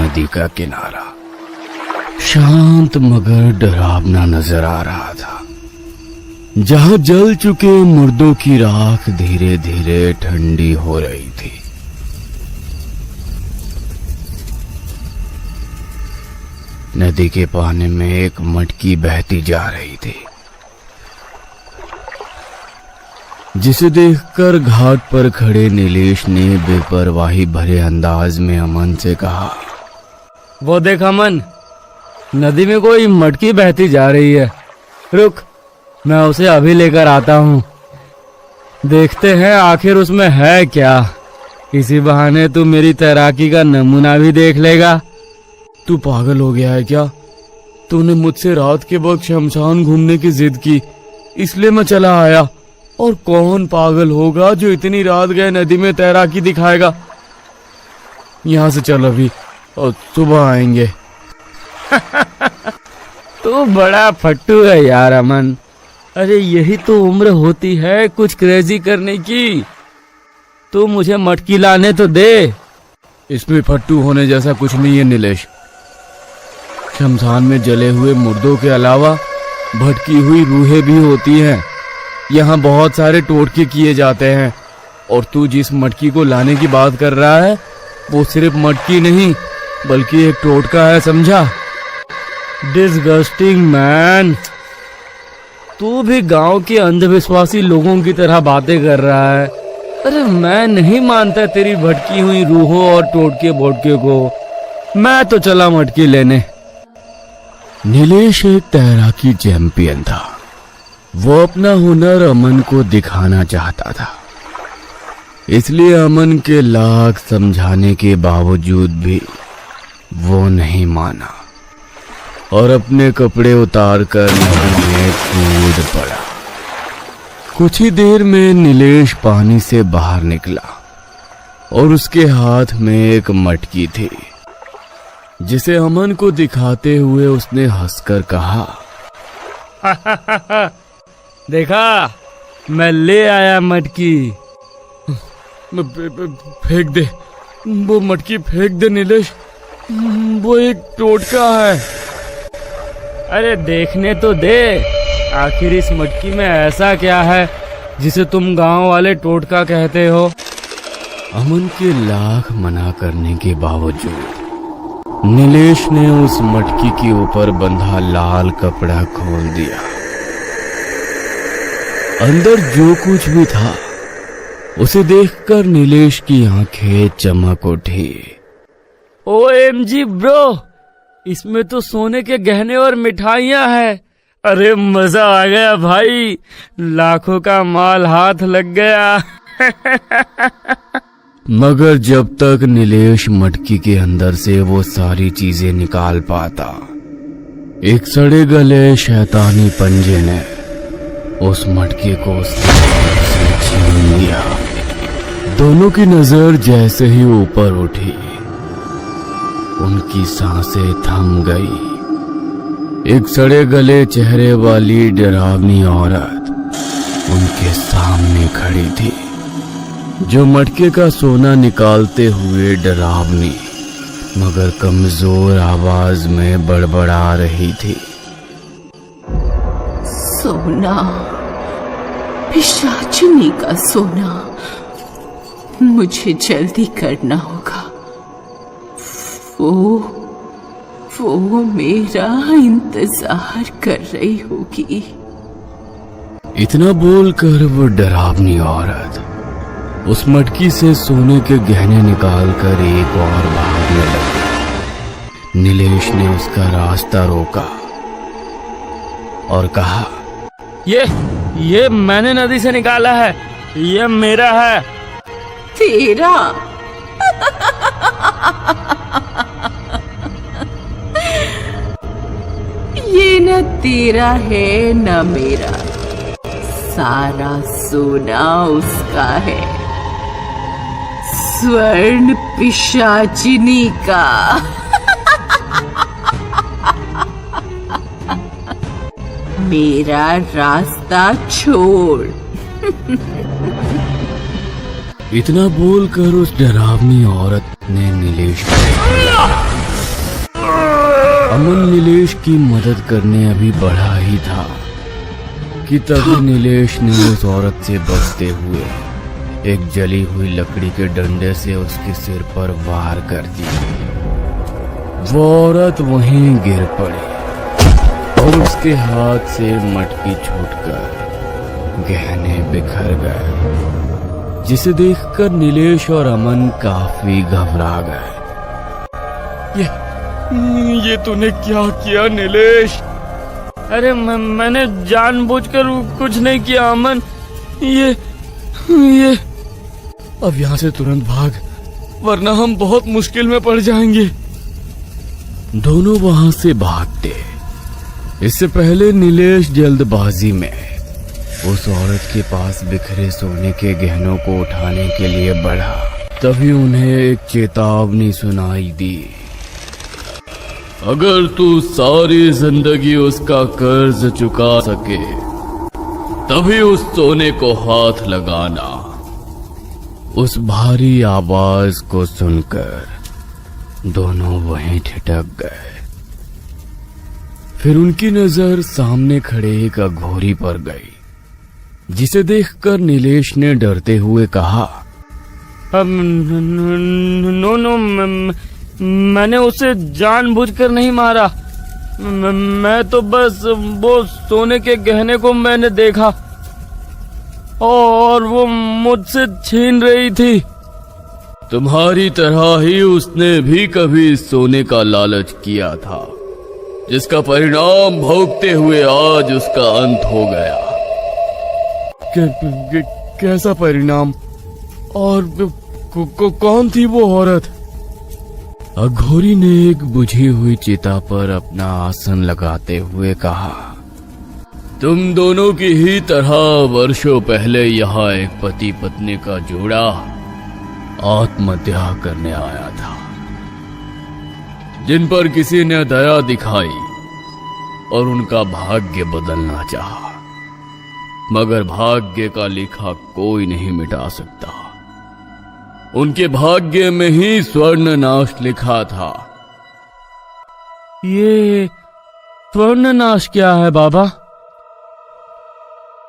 नदी का किनारा शांत मगर डरावना नजर आ रहा था, जहां जल चुके मुर्दों की राख धीरे धीरे ठंडी हो रही थी। नदी के पानी में एक मटकी बहती जा रही थी, जिसे देखकर घाट पर खड़े नीलेश ने बेपरवाही भरे अंदाज में अमन से कहा, वो देख अमन, नदी में कोई मटकी बहती जा रही है। रुक, मैं उसे अभी लेकर आता हूँ। देखते हैं आखिर उसमें है क्या। इसी बहाने तू मेरी तैराकी का नमूना भी देख लेगा। तू पागल हो गया है क्या? तूने मुझसे रात के वक्त शमशान घूमने की जिद की, इसलिए मैं चला आया। और कौन पागल होगा जो इतनी रात गए नदी में तैराकी दिखाएगा। यहाँ से चल अभी, और सुबह आएंगे। तू बड़ा फट्टू है यार अमन। अरे यही तो उम्र होती है कुछ क्रेजी करने की। तू मुझे मटकी लाने तो दे। इसमें फट्टू होने जैसा कुछ नहीं है नीलेश। शमशान में जले हुए मुर्दों के अलावा भटकी हुई रूहें भी होती हैं। यहाँ बहुत सारे टोटके किए जाते हैं, और तू जिस मटकी को लाने की बात कर रहा है वो सिर्फ मटकी नहीं बल्कि एक टोटका है, समझा? Disgusting man. तू भी गांव के अंधविश्वासी लोगों की तरह बातें कर रहा है। अरे मैं नहीं मानता तेरी भटकी हुई रूहों और टोटके बोटके को। मैं तो चला मटकी लेने। नीलेश एक तैराकी चैंपियन था। वो अपना हुनर अमन को दिखाना चाहता था, इसलिए अमन के लाख समझाने के बावजूद भी वो नहीं माना और अपने कपड़े उतारकर नदी में कूद पड़ा। कुछ ही देर में नीलेश पानी से बाहर निकला और उसके हाथ में एक मटकी थी, जिसे अमन को दिखाते हुए उसने हंसकर कहा, देखा, मैं ले आया मटकी। फेंक दे वो मटकी, फेंक दे नीलेश, वो एक टोटका है। अरे देखने तो दे, आखिर इस मटकी में ऐसा क्या है जिसे तुम गांव वाले टोटका कहते हो। अमन के लाख मना करने के बावजूद नीलेश ने उस मटकी के ऊपर बंधा लाल कपड़ा खोल दिया। अंदर जो कुछ भी था उसे देखकर नीलेश की आंखें चमक उठी। OMG ब्रो, इसमें तो सोने के गहने और मिठाइयां हैं। अरे मजा आ गया भाई, लाखों का माल हाथ लग गया। मगर जब तक नीलेश मटकी के अंदर से वो सारी चीजें निकाल पाता, एक सड़े गले शैतानी पंजे ने उस मटके को उसके हाथ से छीन लिया। दोनों की नजर जैसे ही ऊपर उठी, उनकी सांसें थम गई। एक सड़े गले चेहरे वाली डरावनी औरत उनके सामने खड़ी थी, जो मटके का सोना निकालते हुए डरावनी मगर कमजोर आवाज में बड़बड़ा रही थी। सोना, पिशाचिनी का सोना, मुझे जल्दी करना होगा। वो मेरा इंतजार कर रही होगी। इतना बोलकर वो डरावनी औरत उस मटकी से सोने के गहने निकालकर एक और भागने लगी। नीलेश ने उसका रास्ता रोका और कहा, ये मैंने नदी से निकाला है, ये मेरा है। तेरा? ये न तेरा है न मेरा, सारा सोना उसका है, स्वर्ण पिशाचिनी का। मेरा रास्ता छोड़। इतना बोलकर उस डरावनी औरत ने नीलेश को अमन नीलेश की मदद करने अभी बढ़ा ही था कि तभी नीलेश ने उस औरत से बचते हुए एक जली हुई लकड़ी के डंडे से उसके सिर पर वार कर दिया। वो औरत वहीं गिर पड़ी और उसके हाथ से मटकी छूटकर गहने बिखर गए, जिसे देखकर नीलेश और अमन काफी घबरा गए। ये तूने क्या किया नीलेश? अरे मैंने जानबूझकर कुछ नहीं किया अमन। ये अब यहाँ से तुरंत भाग, वरना हम बहुत मुश्किल में पड़ जाएंगे। दोनों वहां से भागते। इससे पहले नीलेश जल्दबाजी में उस औरत के पास बिखरे सोने के गहनों को उठाने के लिए बढ़ा। तभी उन्हें एक चेतावनी सुनाई दी। अगर तू सारी जिंदगी उसका कर्ज चुका सके तभी उस सोने को हाथ लगाना। उस भारी आवाज को सुनकर दोनों वहीं ठिठक गए। फिर उनकी नजर सामने खड़े एक अघोरी पर गई, जिसे देखकर नीलेश ने डरते हुए कहा, नो, मैंने उसे जानबूझकर नहीं मारा। मैं तो बस वो सोने के गहने को मैंने देखा और वो मुझसे छीन रही थी। तुम्हारी तरह ही उसने भी कभी सोने का लालच किया था, जिसका परिणाम भोगते हुए आज उसका अंत हो गया। कैसा परिणाम? और कौन थी वो औरत? अघोरी ने एक बुझी हुई चिता पर अपना आसन लगाते हुए कहा, तुम दोनों की ही तरह वर्षों पहले यहाँ एक पति पत्नी का जोड़ा आत्महत्या करने आया था, जिन पर किसी ने दया दिखाई और उनका भाग्य बदलना चाहा, मगर भाग्य का लिखा कोई नहीं मिटा सकता। उनके भाग्य में ही स्वर्ण नाश लिखा था। ये स्वर्ण नाश क्या है बाबा?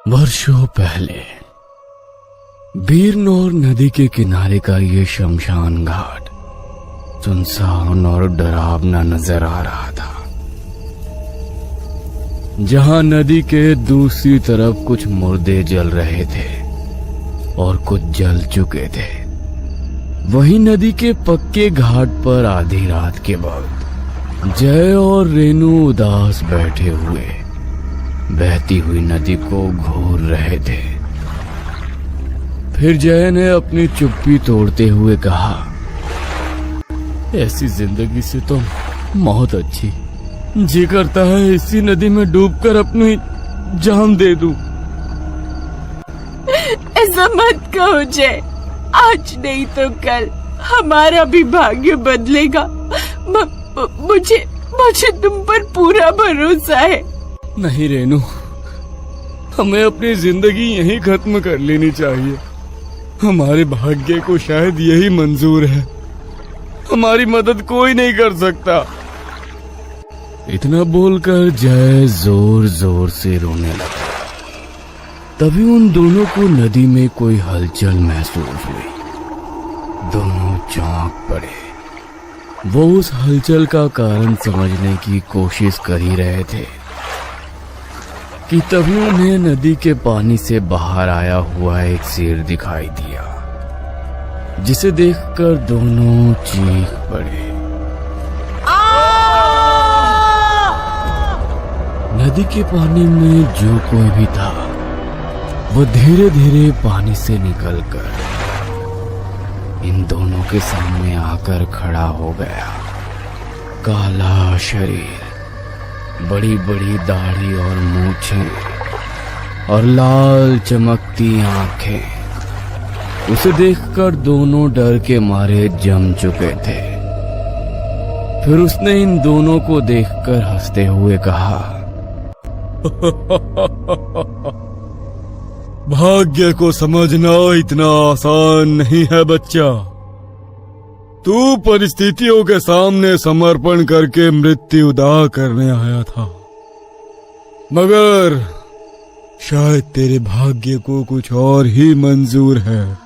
वर्षों पहले बीरनौर नदी के किनारे का ये शमशान घाट सुनसान और डरावना नजर आ रहा था। जहां नदी के दूसरी तरफ कुछ मुर्दे जल रहे थे और कुछ जल चुके थे, वहीं नदी के पक्के घाट पर आधी रात के वक्त जय और रेनू उदास बैठे हुए बहती हुई नदी को घूर रहे थे। फिर जय ने अपनी चुप्पी तोड़ते हुए कहा, ऐसी जिंदगी से तो मौत अच्छी। जी करता है इसी नदी में डूबकर अपनी जान दे दूं। ऐसा मत कहो जय, आज नहीं तो कल हमारा भी भाग्य बदलेगा। मुझे तुम पर पूरा भरोसा है। नहीं रेनू, हमें अपनी जिंदगी यहीं खत्म कर लेनी चाहिए। हमारे भाग्य को शायद यही मंजूर है। हमारी मदद कोई नहीं कर सकता। इतना बोलकर जय जोर जोर से रोने लगा। तभी उन दोनों को नदी में कोई हलचल महसूस हुई। दोनों चौंक पड़े। वो उस हलचल का कारण समझने की कोशिश कर ही रहे थे कि तभी उन्हें नदी के पानी से बाहर आया हुआ एक शेर दिखाई दिया, जिसे देखकर दोनों चीख पड़े। नदी के पानी में जो कोई भी था वो धीरे धीरे पानी से निकलकर इन दोनों के सामने आकर खड़ा हो गया। काला शरीर, बड़ी बड़ी दाढ़ी और मूछें और लाल चमकती आंखें। उसे देखकर दोनों डर के मारे जम चुके थे। फिर उसने इन दोनों को देखकर हंसते हुए कहा, भाग्य को समझना इतना आसान नहीं है बच्चा। तू परिस्थितियों के सामने समर्पण करके मृत्यु दाह करने आया था, मगर शायद तेरे भाग्य को कुछ और ही मंजूर है।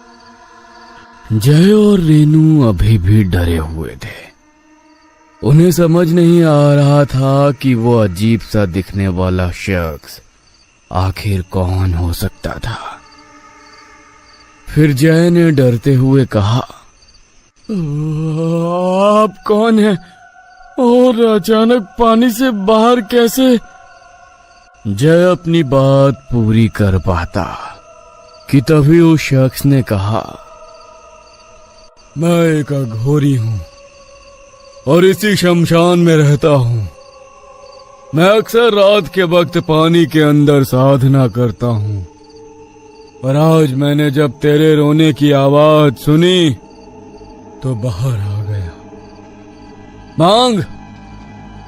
जय और रेनू अभी भी डरे हुए थे। उन्हें समझ नहीं आ रहा था कि वो अजीब सा दिखने वाला शख्स आखिर कौन हो सकता था। फिर जय ने डरते हुए कहा, आप कौन हैं और अचानक पानी से बाहर कैसे? जय अपनी बात पूरी कर पाता कि तभी उस शख्स ने कहा, मैं एक अघोरी हूं और इसी शमशान में रहता हूं। मैं अक्सर रात के वक्त पानी के अंदर साधना करता हूं, पर आज मैंने जब तेरे रोने की आवाज सुनी तो बाहर आ गया। मांग,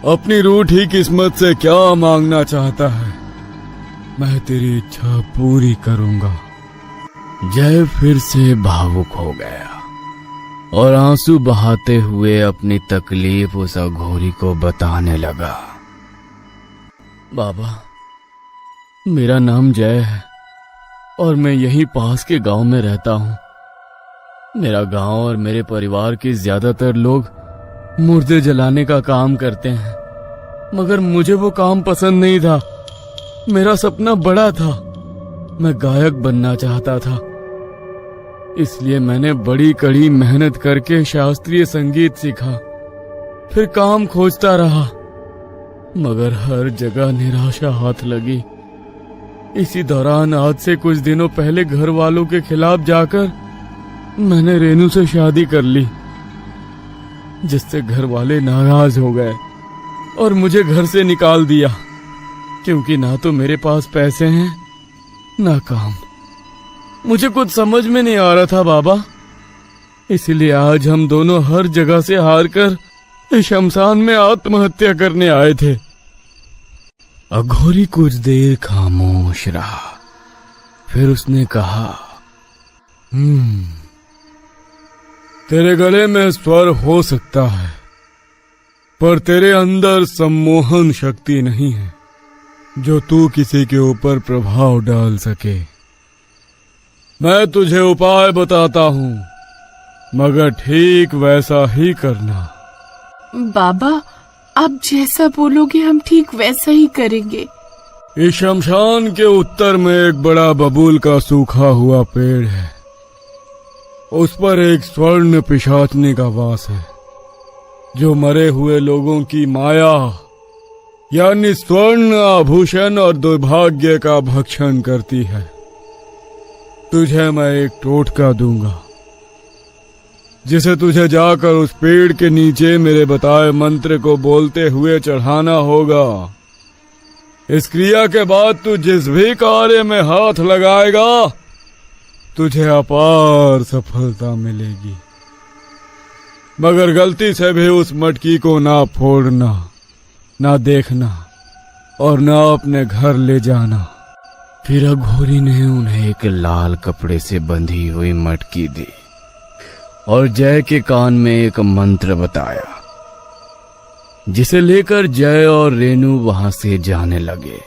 अपनी रूठी किस्मत से क्या मांगना चाहता है, मैं तेरी इच्छा पूरी करूंगा। जय फिर से भावुक हो गया और आंसू बहाते हुए अपनी तकलीफ उस अघोरी को बताने लगा। बाबा, मेरा नाम जय है और मैं यहीं पास के गांव में रहता हूं। मेरा गांव और मेरे परिवार के ज्यादातर लोग मुर्दे जलाने का काम करते हैं, मगर मुझे वो काम पसंद नहीं था। मेरा सपना बड़ा था, मैं गायक बनना चाहता था। इसलिए मैंने बड़ी कड़ी मेहनत करके शास्त्रीय संगीत सीखा, फिर काम खोजता रहा, मगर हर जगह निराशा हाथ लगी। इसी दौरान आज से कुछ दिनों पहले घर वालों के खिलाफ जाकर मैंने रेनू से शादी कर ली, जिससे घर वाले नाराज हो गए और मुझे घर से निकाल दिया, क्योंकि ना तो मेरे पास पैसे हैं ना काम। मुझे कुछ समझ में नहीं आ रहा था बाबा, इसलिए आज हम दोनों हर जगह से हार कर इस शमशान में आत्महत्या करने आए थे। अघोरी कुछ देर खामोश रहा, फिर उसने कहा, तेरे गले में स्वर हो सकता है, पर तेरे अंदर सम्मोहन शक्ति नहीं है जो तू किसी के ऊपर प्रभाव डाल सके। मैं तुझे उपाय बताता हूं, मगर ठीक वैसा ही करना। बाबा, आप जैसा बोलोगे हम ठीक वैसा ही करेंगे। इस शमशान के उत्तर में एक बड़ा बबूल का सूखा हुआ पेड़ है। उस पर एक स्वर्ण पिशाचनी का वास है, जो मरे हुए लोगों की माया यानी स्वर्ण आभूषण और दुर्भाग्य का भक्षण करती है। तुझे मैं एक टोटका दूंगा, जिसे तुझे जाकर उस पेड़ के नीचे मेरे बताए मंत्र को बोलते हुए चढ़ाना होगा। इस क्रिया के बाद तू जिस भी कार्य में हाथ लगाएगा, तुझे अपार सफलता मिलेगी। मगर गलती से भी उस मटकी को ना फोड़ना, ना देखना और ना अपने घर ले जाना। फिर अघोरी ने उन्हें एक लाल कपड़े से बंधी हुई मटकी दी और जय के कान में एक मंत्र बताया, जिसे लेकर जय और रेनू वहां से जाने लगे।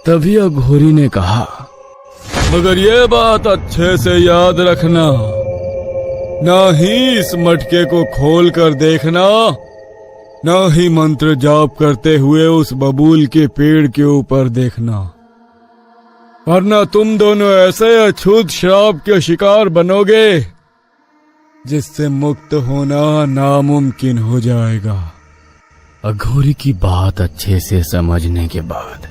तभी अघोरी ने कहा, मगर ये बात अच्छे से याद रखना, ना ही इस मटके को खोल कर देखना, ना ही मंत्र जाप करते हुए उस बबूल के पेड़ के ऊपर देखना, वरना तुम दोनों ऐसे अछूत श्राप के शिकार बनोगे जिससे मुक्त होना नामुमकिन हो जाएगा। अघोरी की बात अच्छे से समझने के बाद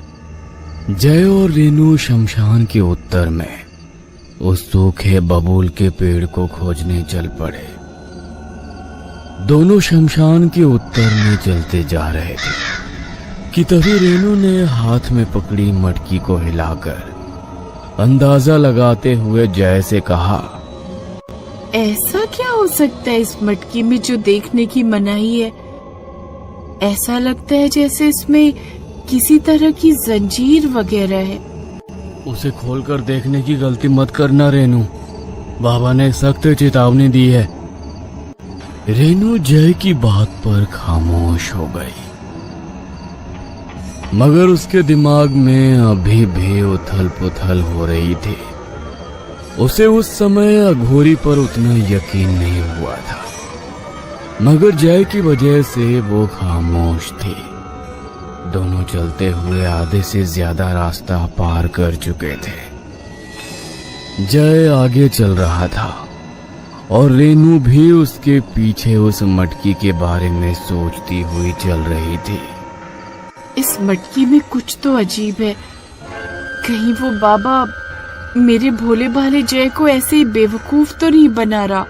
जय और रेनू शमशान के उत्तर में उस सूखे बबूल के पेड़ को खोजने चल पड़े। दोनों शमशान के उत्तर में चलते जा रहे थे कि तभी रेनू ने हाथ में पकड़ी मटकी को हिलाकर अंदाजा लगाते हुए जय से कहा, ऐसा क्या हो सकता है इस मटकी में जो देखने की मनाही है? ऐसा लगता है जैसे इसमें किसी तरह की जंजीर वगैरह है। उसे खोलकर देखने की गलती मत करना रेनू, बाबा ने सख्त चेतावनी दी है। रेनू जय की बात पर खामोश हो गई, मगर उसके दिमाग में अभी भी उथल पुथल हो रही थी। उसे उस समय अघोरी पर उतना यकीन नहीं हुआ था, मगर जय की वजह से वो खामोश थी। दोनों चलते हुए आधे से ज्यादा रास्ता पार कर चुके थे। जय आगे चल रहा था और रेनू भी उसके पीछे उस मटकी के बारे में सोचती हुई चल रही थी। इस मटकी में कुछ तो अजीब है। कहीं वो बाबा मेरे भोले भाले जय को ऐसे ही बेवकूफ तो नहीं बना रहा।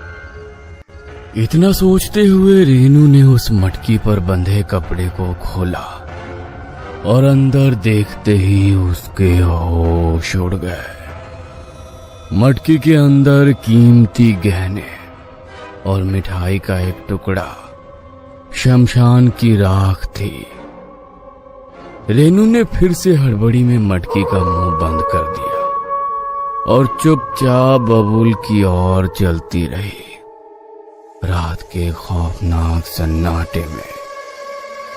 इतना सोचते हुए रेनू ने उस मटकी पर बंधे कपड़े को खोला और अंदर देखते ही उसके होश उड़ गए। मटकी के अंदर कीमती गहने और मिठाई का एक टुकड़ा शमशान की राख थी। रेनू ने फिर से हड़बड़ी में मटकी का मुंह बंद कर दिया और चुपचाप बबूल की ओर चलती रही। रात के खौफनाक सन्नाटे में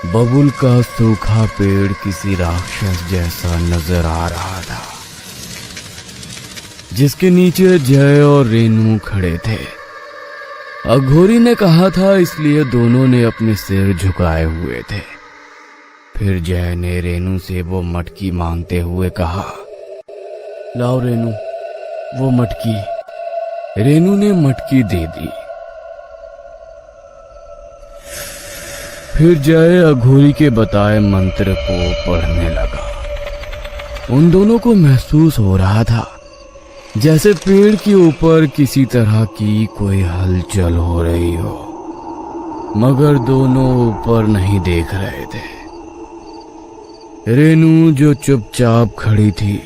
बबूल का सूखा पेड़ किसी राक्षस जैसा नजर आ रहा था, जिसके नीचे जय और रेनू खड़े थे। अघोरी ने कहा था, इसलिए दोनों ने अपने सिर झुकाए हुए थे। फिर जय ने रेनू से वो मटकी मांगते हुए कहा, लाओ रेनू वो मटकी। रेनू ने मटकी दे दी। फिर जय अघोरी के बताए मंत्र को पढ़ने लगा। उन दोनों को महसूस हो रहा था जैसे पेड़ के ऊपर किसी तरह की कोई हलचल हो रही हो, मगर दोनों ऊपर नहीं देख रहे थे। रेनू जो चुपचाप खड़ी थी,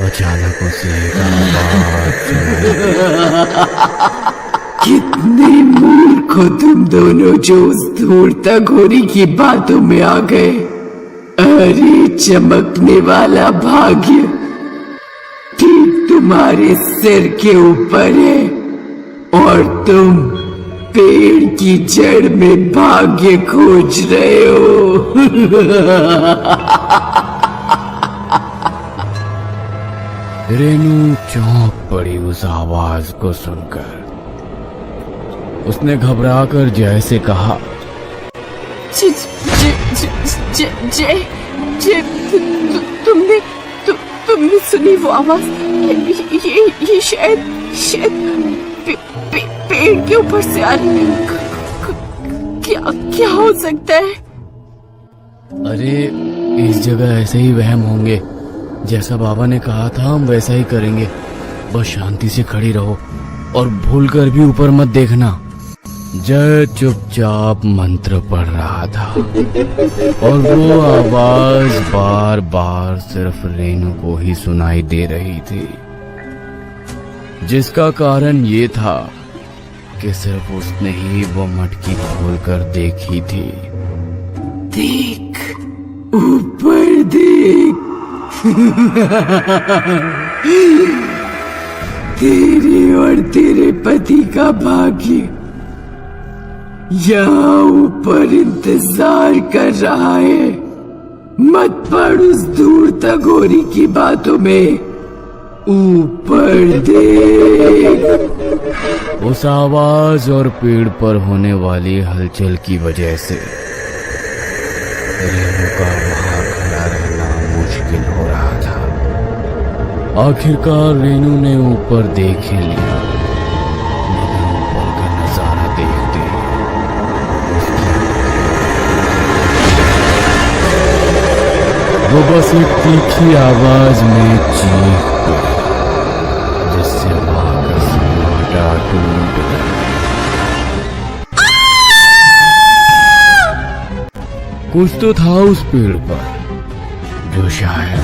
अचानक उसे एक आवाज कितने मूर्ख हो तुम दोनों जो उस धूर्त घोरी की बातों में आ गए। अरे चमकने वाला भाग्य ठीक तुम्हारे सिर के ऊपर है और तुम पेड़ की जड़ में भाग्य खोज रहे हो। रेनू चौंक पड़ी उस आवाज को सुनकर। उसने घबराकर जय से कहा, तुमने सुनी वो आवाज? ये शायद पेड़ के ऊपर से आ रही है। क्या हो सकता है? अरे इस जगह ऐसे ही वहम होंगे, जैसा बाबा ने कहा था हम वैसा ही करेंगे। बस शांति से खड़ी रहो और भूलकर भी ऊपर मत देखना। जय चुपचाप मंत्र पढ़ रहा था और वो आवाज बार बार सिर्फ रेनू को ही सुनाई दे रही थी, जिसका कारण ये था कि सिर्फ उसने ही वो मटकी खोलकर देखी थी। देख, ऊपर देख। तेरे और तेरे पति का भाग्य यहाँ ऊपर इंतजार कर रहा है। मत पड़ उस धूर्त घोरी की बातों में। ऊपर देख। उस आवाज और पेड़ पर होने वाली हलचल की वजह से रेनू का वहां खड़ा रहना मुश्किल हो रहा था। आखिरकार रेनू ने ऊपर देख ही लिया, मगर ऊपर का नजारा देखते वो बस एक तीखी आवाज में चीख पड़ी, जिससे वहां का सन्नाटा टूट गया। कुछ तो था उस पेड़ पर जो शायद